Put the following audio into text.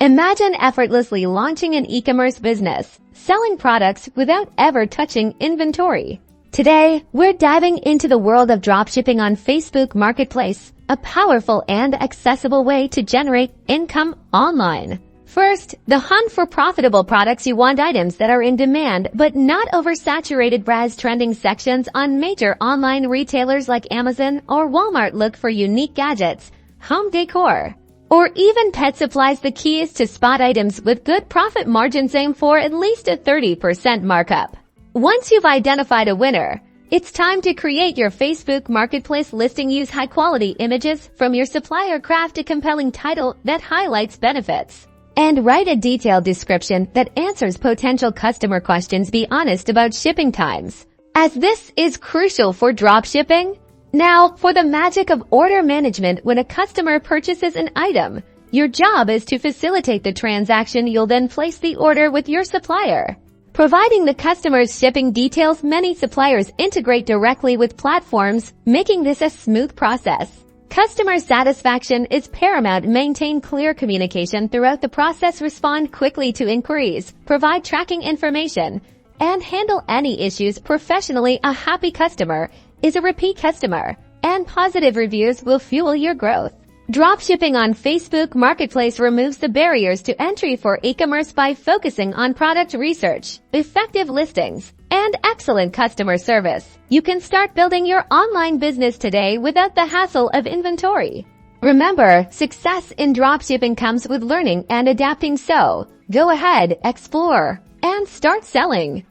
Imagine effortlessly launching an e-commerce business, selling products without ever touching inventory. Today, we're diving into the world of dropshipping on Facebook Marketplace, a powerful and accessible way to generate income online. First, the hunt for profitable products. You want items that are in demand but not oversaturated. Browse trending sections on major online retailers like Amazon or Walmart. Look for unique gadgets, home decor, or even pet supplies. The key is to spot items with good profit margins. Aim for at least a 30% markup. Once you've identified a winner, it's time to create your Facebook Marketplace listing. Use high-quality images from your supplier. Craft a compelling title that highlights benefits, and write a detailed description that answers potential customer questions. Be honest about shipping times, as this is crucial for dropshipping. Now, for the magic of order management. When a customer purchases an item, your job is to facilitate the transaction. You'll then place the order with your supplier, providing the customer's shipping details. Many suppliers integrate directly with platforms, making this a smooth process. Customer satisfaction is paramount. Maintain clear communication throughout the process. Respond quickly to inquiries, provide tracking information, and handle any issues professionally. A happy customer is a repeat customer, and positive reviews will fuel your growth. Dropshipping on Facebook Marketplace removes the barriers to entry for e-commerce by focusing on product research, effective listings, and excellent customer service. You can start building your online business today without the hassle of inventory. Remember, success in dropshipping comes with learning and adapting. So, go ahead, explore, and start selling.